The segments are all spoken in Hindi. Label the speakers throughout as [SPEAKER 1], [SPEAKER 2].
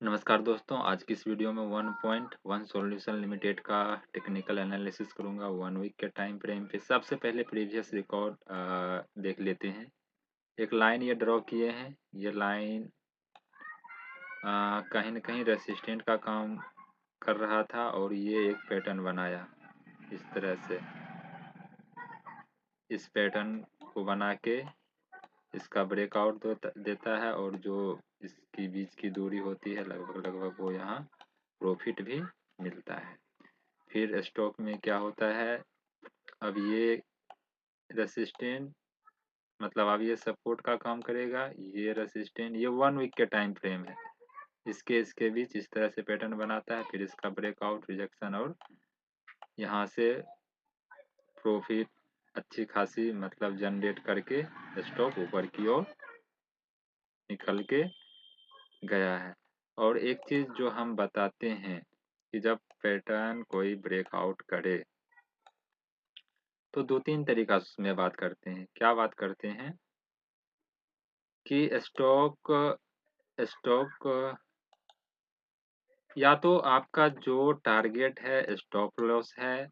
[SPEAKER 1] नमस्कार दोस्तों, आज की इस वीडियो में 1.1 सॉल्यूशन लिमिटेड का टेक्निकल एनालिसिस करूंगा 1 वीक के टाइम फ्रेम पे। सबसे पहले प्रीवियस रिकॉर्ड देख लेते हैं। एक लाइन ये ड्रॉ किए हैं। ये लाइन कहीं न कहीं रेसिस्टेंट का काम कर रहा था और ये एक पैटर्न बनाया इस तरह से। इस पैटर्न को बना के इसका ब्रेकआउट देता है और जो इसकी बीच की दूरी होती है लगभग लगभग वो यहाँ प्रॉफिट भी मिलता है। फिर स्टॉक में क्या होता है, अब ये रेसिस्टेंट मतलब अब ये सपोर्ट का काम करेगा। ये रेसिस्टेंट ये 1 वीक के टाइम फ्रेम है। इसके बीच इस तरह से पैटर्न बनाता है, फिर इसका ब्रेकआउट, रिजेक्शन और यहाँ से प्रॉफिट अच्छी खासी मतलब जनरेट करके स्टॉक ऊपर की ओर निकल के गया है। और एक चीज जो हम बताते हैं कि जब पैटर्न कोई ब्रेकआउट करे तो 2-3 तरीका से उसमें बात करते हैं। क्या बात करते हैं कि स्टॉक स्टॉक या तो आपका जो टारगेट है, स्टॉप लॉस है,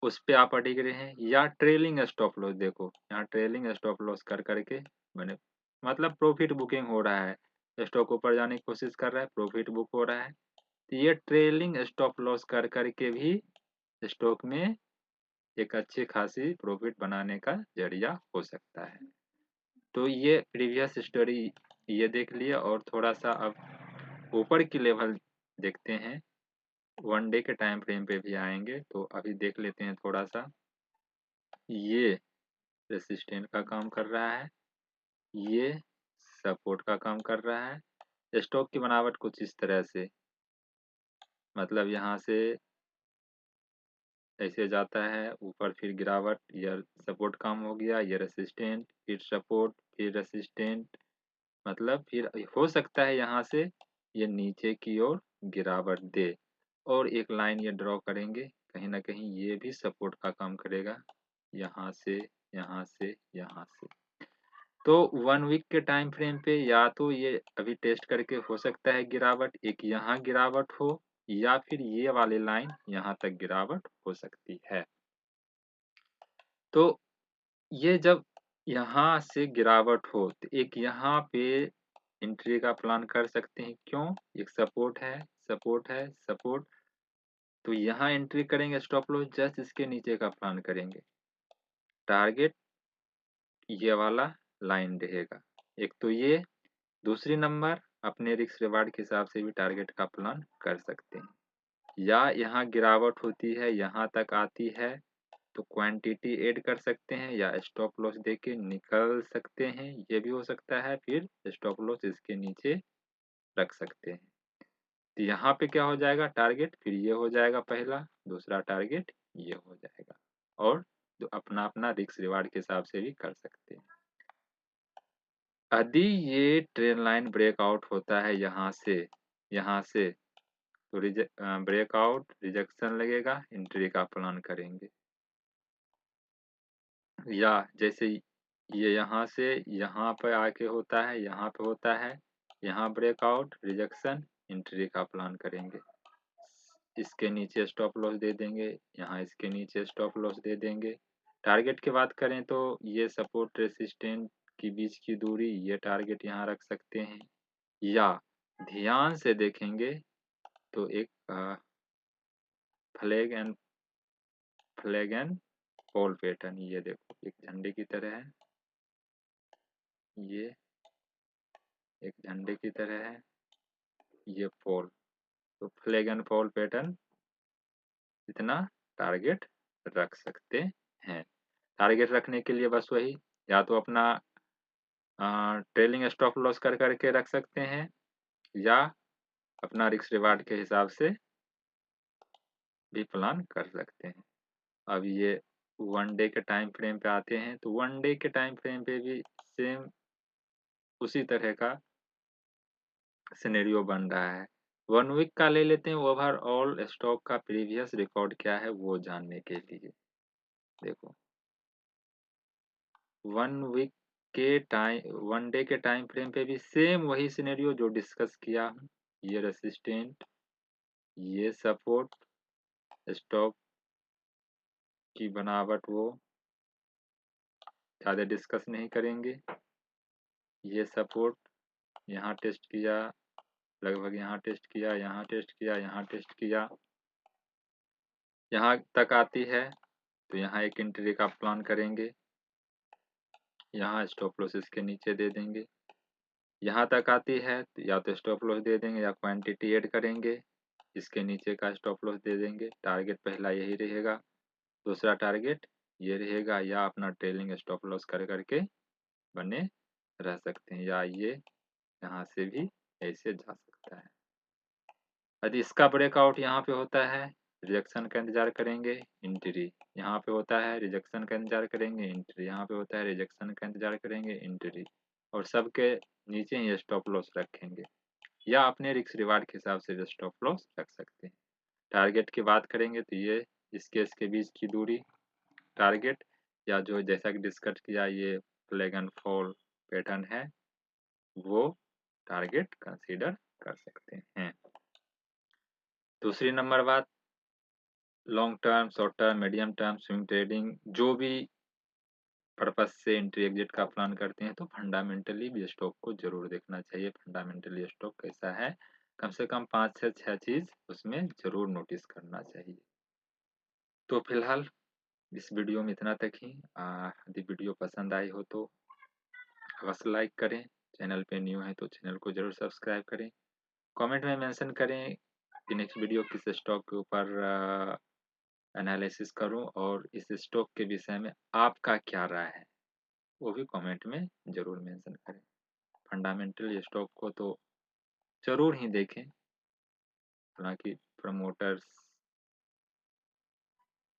[SPEAKER 1] उस पे आप अडिग रहें, या ट्रेलिंग स्टॉप लॉस। देखो यहाँ ट्रेलिंग स्टॉप लॉस कर करके मैंने मतलब प्रॉफिट बुकिंग हो रहा है। स्टॉक ऊपर जाने की कोशिश कर रहा है, प्रॉफिट बुक हो रहा है। तो ये ट्रेलिंग स्टॉप लॉस कर करके भी स्टॉक में एक अच्छी खासी प्रॉफिट बनाने का जरिया हो सकता है। तो ये प्रीवियस स्टोरी ये देख लिया और थोड़ा सा अब ऊपर की लेवल देखते हैं। 1 डे के टाइम फ्रेम पे भी आएंगे, तो अभी देख लेते हैं थोड़ा सा। ये रेसिस्टेंट का काम कर रहा है, ये सपोर्ट का काम कर रहा है। स्टॉक की बनावट कुछ इस तरह से, मतलब यहाँ से ऐसे जाता है ऊपर, फिर गिरावट, ये सपोर्ट काम हो गया, ये रेसिस्टेंट, फिर सपोर्ट, फिर रेसिस्टेंट। मतलब फिर हो सकता है यहाँ से ये नीचे की ओर गिरावट दे और एक लाइन ये ड्रॉ करेंगे। कहीं ना कहीं ये भी सपोर्ट का काम करेगा, यहाँ से, यहाँ से, यहाँ से। तो 1 वीक के टाइम फ्रेम पे या तो ये अभी टेस्ट करके हो सकता है गिरावट, एक यहाँ गिरावट हो, या फिर ये वाली लाइन यहाँ तक गिरावट हो सकती है। तो ये जब यहाँ से गिरावट हो तो एक यहाँ पे एंट्री का प्लान कर सकते हैं। क्यों? एक सपोर्ट है, सपोर्ट है, सपोर्ट। तो यहाँ एंट्री करेंगे, स्टॉप लॉस जस्ट इसके नीचे का प्लान करेंगे। टारगेट ये वाला लाइन रहेगा। एक तो ये, दूसरी नंबर अपने रिस्क रिवार्ड के हिसाब से भी टारगेट का प्लान कर सकते हैं। या यहाँ गिरावट होती है, यहाँ तक आती है तो क्वांटिटी ऐड कर सकते हैं या स्टॉप लॉस देके निकल सकते हैं, ये भी हो सकता है। फिर स्टॉप लॉस इसके नीचे रख सकते हैं। तो यहाँ पे क्या हो जाएगा, टारगेट फिर ये हो जाएगा पहला, दूसरा टारगेट ये हो जाएगा। और जो अपना अपना रिस्क रिवार्ड के हिसाब से भी कर सकते हैं। यदि ये ट्रेन लाइन ब्रेकआउट होता है यहाँ से तो ब्रेकआउट रिजेक्शन लगेगा, एंट्री का प्लान करेंगे। या जैसे ये यहाँ से यहाँ पे आके होता है, यहाँ पे होता है, यहाँ ब्रेकआउट, रिजेक्शन, एंट्री का प्लान करेंगे। इसके नीचे स्टॉप लॉस दे देंगे, यहाँ इसके नीचे स्टॉप लॉस दे देंगे। टारगेट की बात करें तो ये सपोर्ट रेसिस्टेंट की बीच की दूरी, ये टारगेट यहाँ रख सकते हैं। या ध्यान से देखेंगे तो एक फ्लैग एंड फॉल पैटर्न, ये देखो एक झंडे की तरह है, ये एक झंडे की तरह है, ये फॉल। तो फ्लैग एंड फॉल पैटर्न इतना टारगेट रख सकते हैं। टारगेट रखने के लिए बस वही, या तो अपना ट्रेलिंग स्टॉप लॉस कर करके रख सकते हैं, या अपना रिस्क रिवार्ड के हिसाब से भी प्लान कर सकते हैं। अब ये 1 डे के टाइम फ्रेम पे आते हैं, तो 1 डे के टाइम फ्रेम पे भी सेम उसी तरह का सिनेरियो बन रहा है। 1 वीक का ले लेते हैं, ओवरऑल स्टॉक का प्रीवियस रिकॉर्ड क्या है वो जानने के लिए। देखो 1 वीक के टाइम 1 डे के टाइम फ्रेम पे भी सेम वही सिनेरियो जो डिस्कस किया हूँ। ये रेसिस्टेंट, ये सपोर्ट, स्टॉक की बनावट वो ज़्यादा डिस्कस नहीं करेंगे। ये सपोर्ट यहाँ टेस्ट किया, लगभग यहाँ टेस्ट किया, यहाँ टेस्ट किया, यहाँ टेस्ट किया, यहाँ तक आती है तो यहाँ एक एंट्री का प्लान करेंगे, यहाँ स्टॉप लॉस इसके नीचे दे देंगे। यहाँ तक आती है तो या तो स्टॉप लॉस दे देंगे या क्वांटिटी ऐड करेंगे, इसके नीचे का स्टॉप लॉस दे देंगे। टारगेट पहला यही रहेगा, दूसरा टारगेट ये रहेगा, या अपना ट्रेलिंग स्टॉप लॉस कर करके बने रह सकते हैं, या ये यहाँ से भी ऐसे जा सकता है। यदि इसका ब्रेकआउट यहाँ पे होता है, रिजेक्शन का इंतजार करेंगे, एंट्री। यहाँ पे होता है, रिजेक्शन का इंतजार करेंगे, एंट्री। यहाँ पे होता है, रिजेक्शन का इंतजार करेंगे, एंट्री। और सबके नीचे ही स्टॉप लॉस रखेंगे, या अपने रिस्क रिवार्ड के हिसाब से स्टॉप लॉस रख सकते हैं। टारगेट की बात करेंगे तो ये इसके बीच की दूरी टारगेट, या जो जैसा कि डिस्कस किया ये फ्लैग एंड फॉल पैटर्न है, वो टारगेट कंसीडर कर सकते हैं। दूसरी नंबर बात, long term, short term, medium term, swing trading, जो भी पर्पज से एंट्री एग्जिट का प्लान करते हैं तो फंडामेंटली भी स्टॉक को जरूर देखना चाहिए। फंडामेंटली स्टॉक कैसा है, कम से कम 5 से 6 चीज उसमें जरूर नोटिस करना चाहिए। तो फिलहाल इस वीडियो में इतना तक ही। यदि वीडियो पसंद आई हो तो अवश्य लाइक करें, चैनल पे न्यू है तो चैनल को जरूर सब्सक्राइब करें, कमेंट में मेंशन करें कि नेक्स्ट वीडियो किस स्टॉक के ऊपर एनालिसिस करूं, और इस स्टॉक के विषय में आपका क्या राय है वो भी कमेंट में जरूर मेंशन करें। फंडामेंटल स्टॉक को तो जरूर ही देखें, हालांकि प्रमोटर्स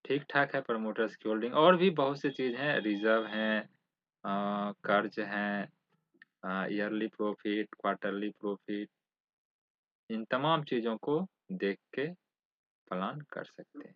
[SPEAKER 1] ठीक ठाक है, प्रमोटर्स की होल्डिंग, और भी बहुत सी चीज़ हैं, रिजर्व हैं, कर्ज हैं, ईयरली प्रॉफिट, क्वार्टरली प्रॉफिट, इन तमाम चीज़ों को देख के प्लान कर सकते हैं।